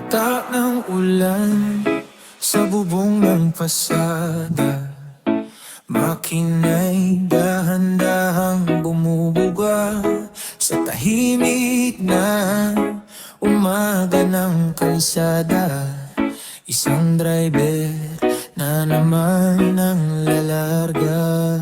Patak ng ulan sa bubong ng pasada, makina'y dahan-dahang bumubuga sa tahimik na umaga ng kalsada. Isang driver na naman ang lalarga.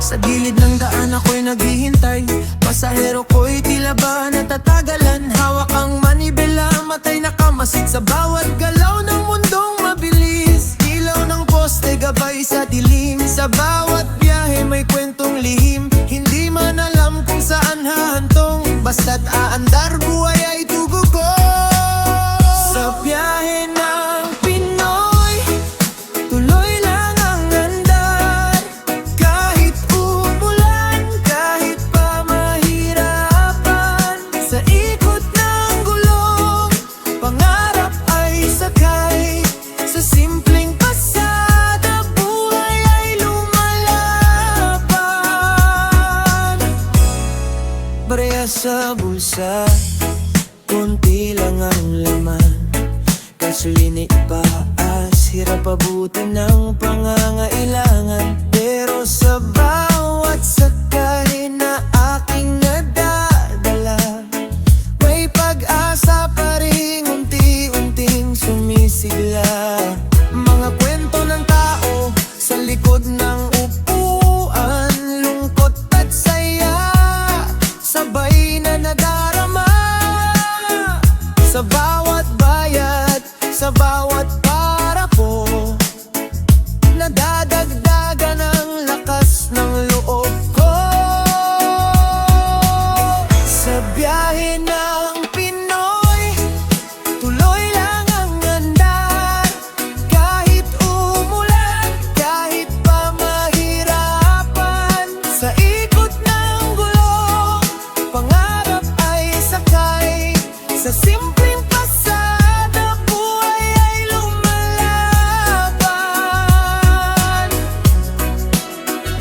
Sa gilid ng daan ako'y naghihintay, pasahero ko'y tila ba natatagalan. Hawak ang manibela, matay nakamasid sa bawat galaw ng mundong mabilis. Ilaw ng poste gabay sa dilim, sa bawat biyahe may kwentong lihim. Hindi man alam kung saan hahantong, basta't aandar buhay ay tugugo. Sa biyahe ng Pinoy, tuloy lang ang andar. Kahit umulan, kahit pa mahirapan, sa ikot ng gulong, pangarap ay sakay. Sa simpleng pasada, buhay ay lumalaban. Barya sa bulsa, konti lang ang laman. Gasolina ipaas, hirap abutin ng pangangailangan. Pero sa bawat sakay na aking nadadala, may pag-asa pa rin unti-unting sumisigla. Mga kwento ng tao sa likod ng upuan, lungkot at saya, sabay na nadarama. Sa bawat bayad, sa bawat parako, nadadagdagan ang lakas ng loob ko. Sa biyahe ng Pinoy, tuloy lang ang andar. Kahit umulan, kahit pa mahirapan, sa ikot ng gulong, pangarap ay sakay. Sa simpleng pasada, buhay ay lumalaban.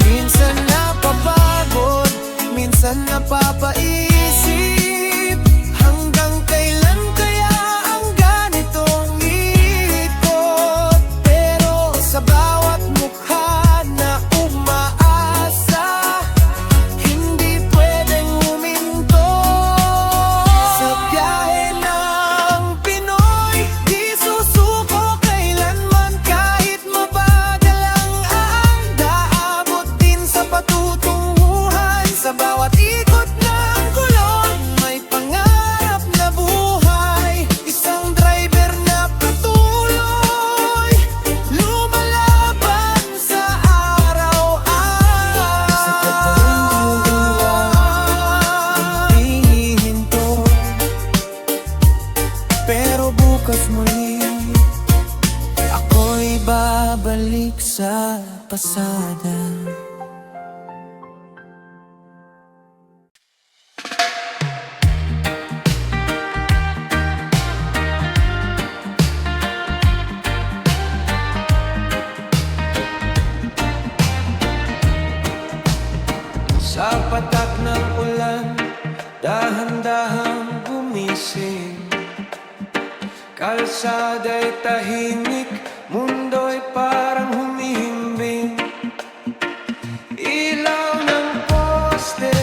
Minsan napapagod, minsan napapaisip, hanggang kailan kaya ang ganitong ikot. Pero sa bawat mukha na umaasa, hindi pwedeng huminto. Sa biyahe ng Pinoy, di susuko kailanman. Kahit mabagal ang aanda, aabot din sa patutunguhan. Sa bawat ikot ng gulong, may pangarap na buhay. Isang driver na patuloy lumalaban sa araw-araw. Sa kataling hihinto, pero bukas muli ako'y babalik sa pasada. Sa patak ng ulan, dahan-dahang gumising. Kalsada'y tahimik, mundo'y parang humihimbing. Ilaw ng poste,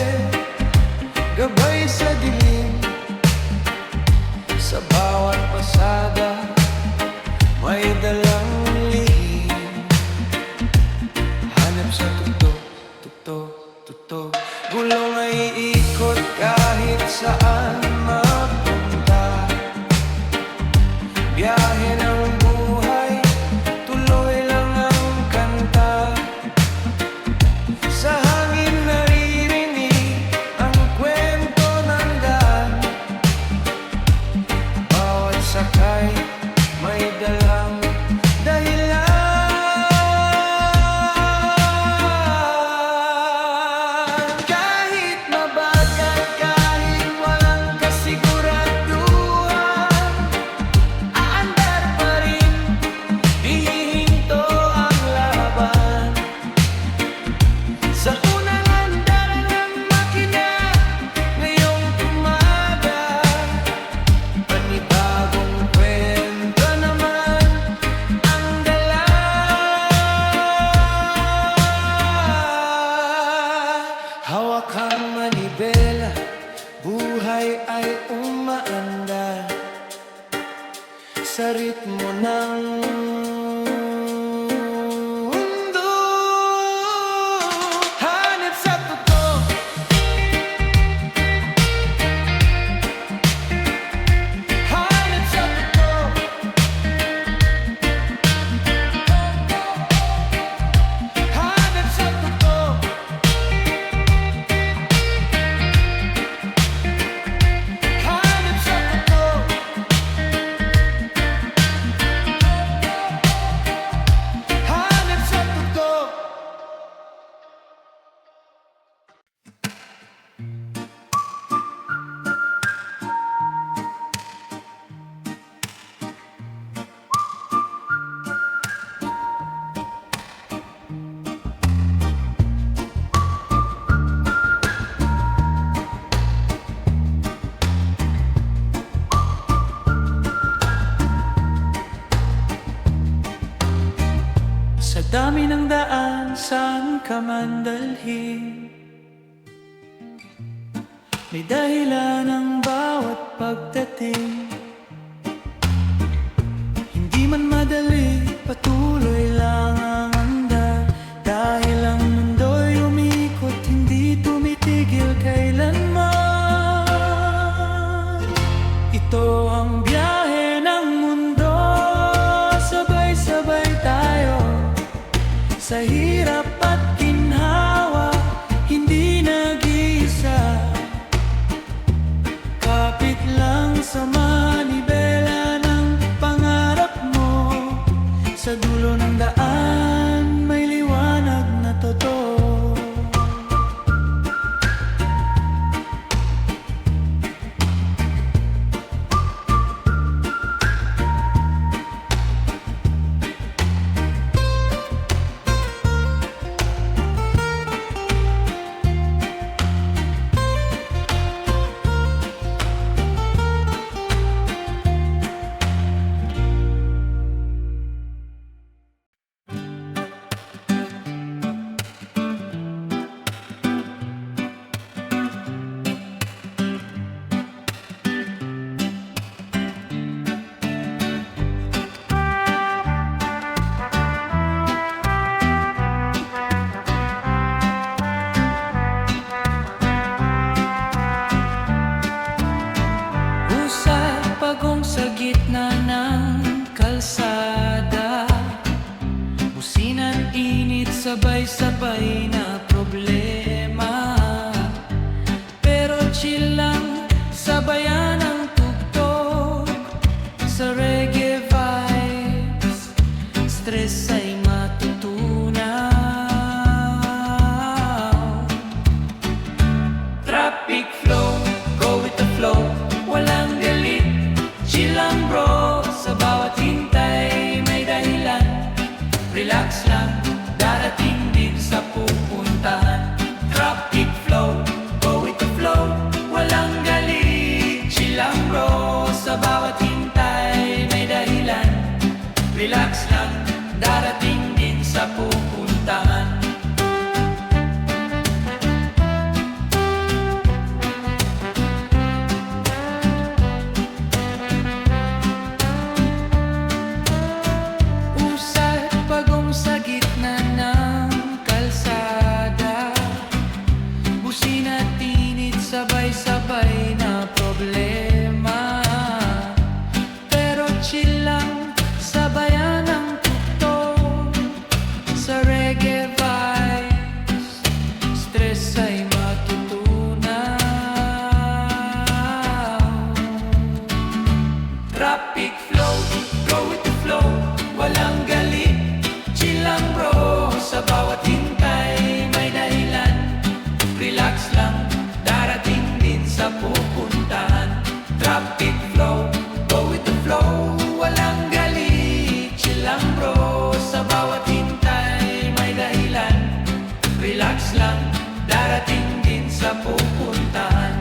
gabay sa dilim. Sa bawat pasada, may dalang lihim. Hanap sa tuktok, gulong ay ikot kahit saan mapunta. Biyahe ng buhay, tuloy lang ang kanta. Sa hangin naririnig ang kwento ng daan. Bawat sakay sa ritmo ng mundo. Hanip sa totoo, hanip sa totoo, hanip sa totoo, hanip sa totoo, hanip sa totoo. Sa dami ng daan, saan ka man dalhin, may dahilan ang bawat pagdating. Hindi man madali, patuloy lang ang andar, dahil ang mundo'y umikot, hindi tumitigil kailanman. Ito ang biyahe ng mundo, sabay-sabay tayo. Sa hirap at ginhawa, hindi nag-iisa. Kapit lang sa manibela ng pangarap mo. Sa dulo ng daan, may liwanag na totoo. Pagong sa gitna ng kalsada, businan init, sabay-sabay na problema. Pero chill lang, sabayan ang tugtog sa reggae vibes, stress ay matutunaw. Traffic flow, go with the flow, walang galit. Chill lang bro, sa bawat hintay may dahilan. Relax lang, darating din sa pupuntahan. Traffic flow, go with the flow, walang galit. Chill lang bro, sa bawat hintay may dahilan. Relax lang, darating din sa pupuntahan. Sa gitna ng kalsada, busina at init, sabay-sabay na problema. Pero chill lang, sabayan ang tugtog sa reggae vibes, stress ay matutunaw. Traffic flow, go with the flow, walang galit. Chill lang bro, sa bawat hintay may dahilan. Relax lang, darating din sa pupuntahan. Traffic flow, go with the flow, walang galit. Chill lang bro, sa bawat hintay may dahilan. Relax lang, darating din sa pupuntahan.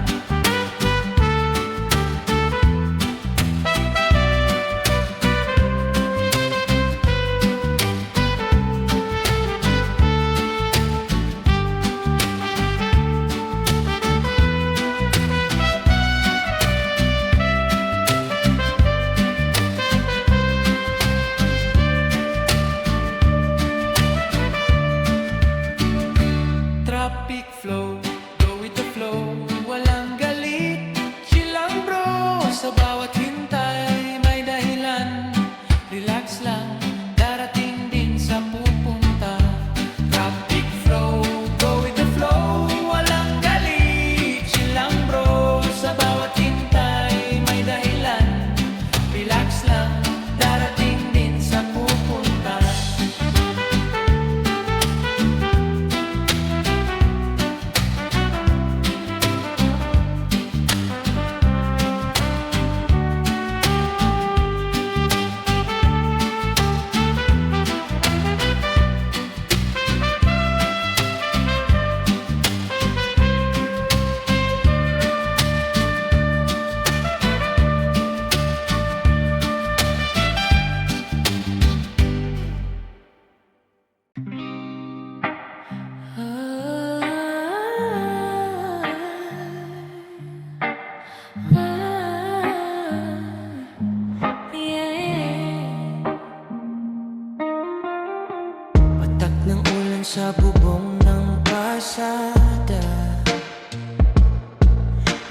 sa bubong ng pasada,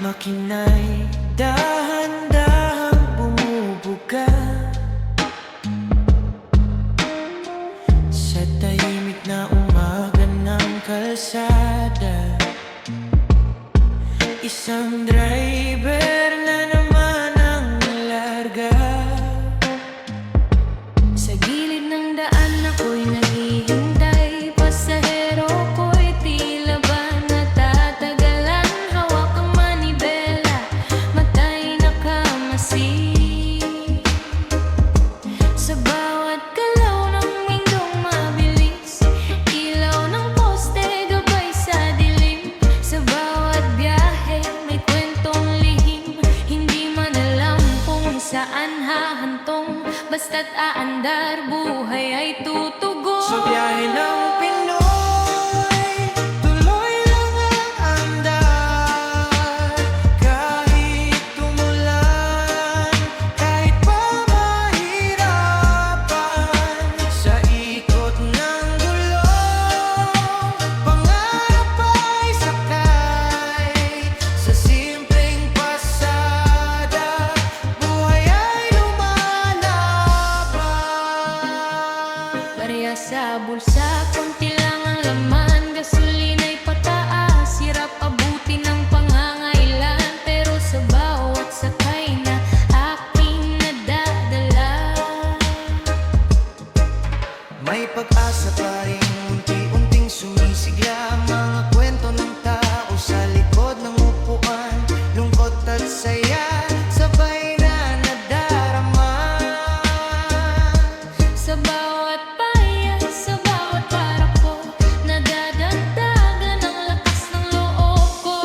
makina'y dahan-dahang bumubuga sa tahimik na umaga ng kalsada. Isang driver na naman ang larga. Sa gilid ng daan ako'y naghihintay, pasahero ko'y tila ba natatagalan. Hawak ang manibela, mata'y nakamasid. Sa bawat galaw ng windong mabilis, ilaw ng poste gabay sa dilim. Sa bawat biyahe may kwentong lihim, hindi man alam kung saan hahantong. Basta't aandar, buhay ay tutugon. Sa biyahe ng Pinoy, tuloy lang ang andar. Kahit tumulan, kahit pa mahirapan. Sa ikot ng gulong, pangarap ay sakay. Sa simpleng pasada, buhay ay lumalaban. Barya sa bulsa, konti lang ang laman. Gasolina'y pataas, hirap abutin ng pangangailan. Pero sa bawat sakay na aking nadadala, May pag-asa pa rin, unti-unting sumisigla. Mga kwento ng tao sa likod ng upuan. Lungkot at saya, sabay na nadarama. sa bawat paya, sa bawat parako, nadadagdagan ang lakas ng loob ko.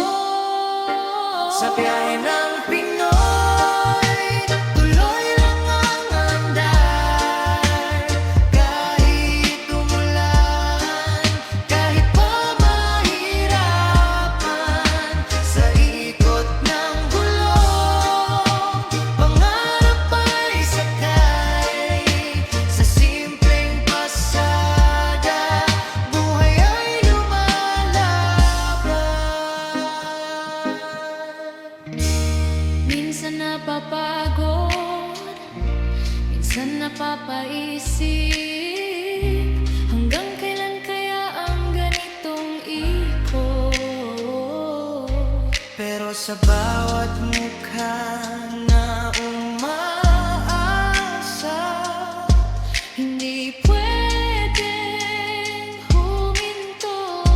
Sa biyahe ng Pinoy, tuloy lang ang andar. Kahit tumulan, kahit pa mahirapan. Sa ikot ng gulong, pangarap ay sakay. Sa simpleng pasada, buhay ay lumalaban. Minsan napapagod, minsan napapaisip, hanggang kailan kaya ang ganitong ikot? Pero sa bawat mukha na umaasa, Hindi pwedeng huminto.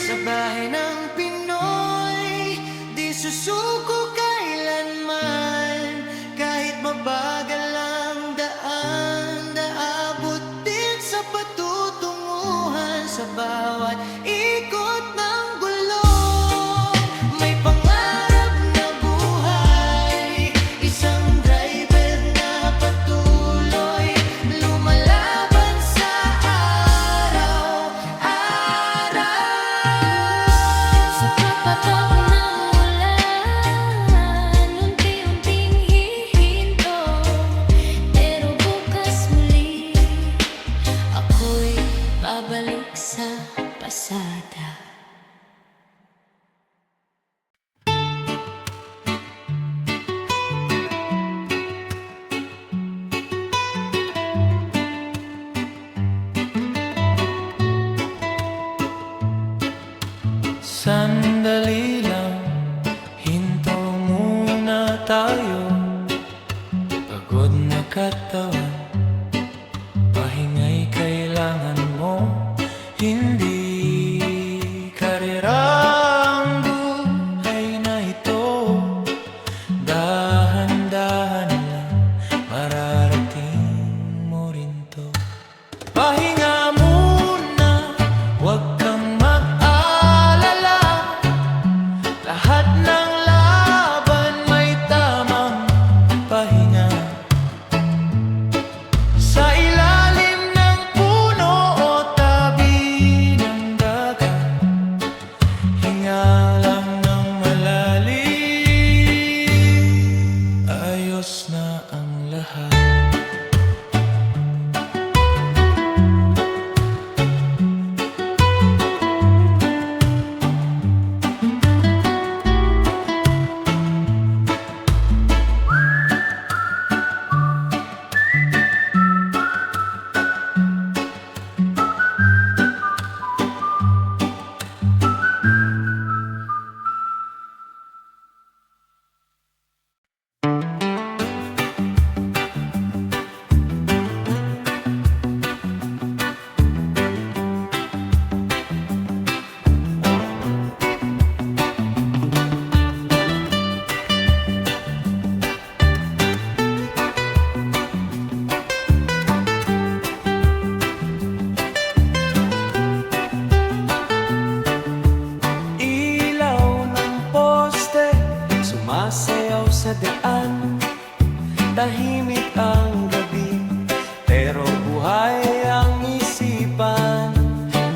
sa bahay ng Pinoy, di susuko kailanman. Kahit mabagal ang daan, naabot din sa patutunguhan. Sa bawat ikot ng gulong, may pangarap na buhay. Isang driver na patuloy lumalaban sa araw-araw. Sa papatok ng ulan, unti-unting hihinto. Pero bukas muli, ako'y babalik sa pasada. Sandali lang, hinto muna tayo. Pagod na katawan, pahinga'y kailangan mo. Hindi karera ang buhay na ito. Dahan-dahan lang, mararating mo rin to. Pahinga muna, huwag kang mag-alala. Lahat ng laban may tamang pahinga. sa daan, tahimik ang gabi, pero buhay ang isipan.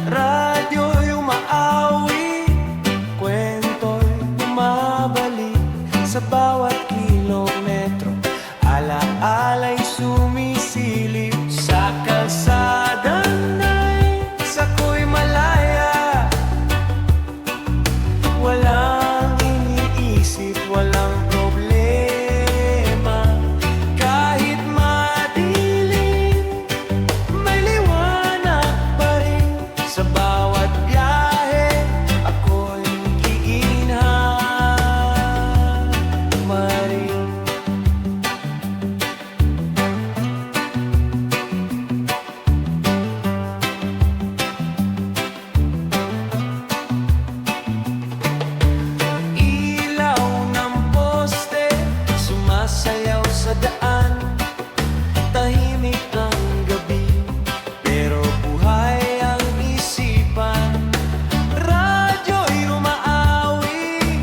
Radyo'y umaawi, kwento'y bumabalik, sa bawat kilometro, alaala'y sumisilip. Sa kalsada na'y sako'y malaya, walang iniisip, walang problema. Kahit madilim, may liwanag pa rin. Sa bawat biyahe, ako'y giginhamarin. Ilaw ng poste, sumasayaw sa daan, tahimik ang gabi, pero buhay ang isipan. Radyo'y umaawi,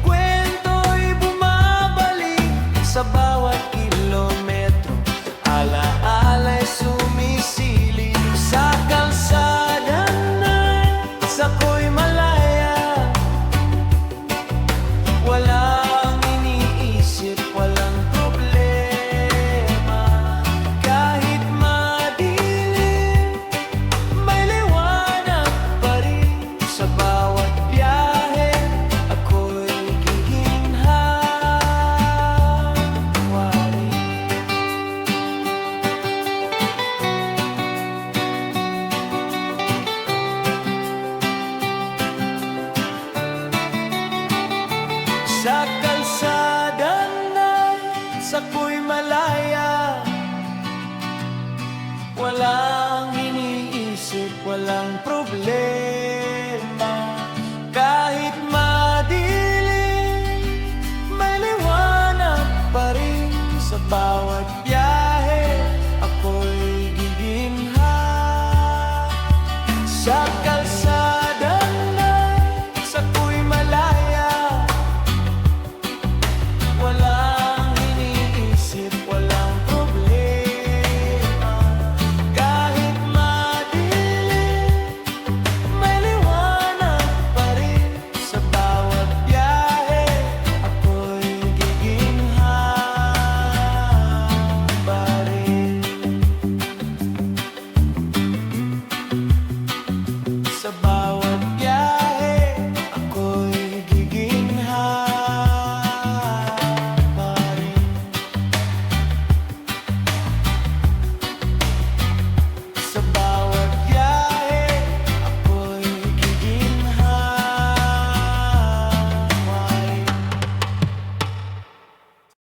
kwento'y bumabalik, sa bawat kilometro, alaala'y sumisilip. Sa kalsada na'y sako'y malaya, walang iniisip, walang problema. Kahit madilim, may liwanag pa rin. Sa bawat biyahe, ako'y giginhawarin. Sa kalsada na'y sako'y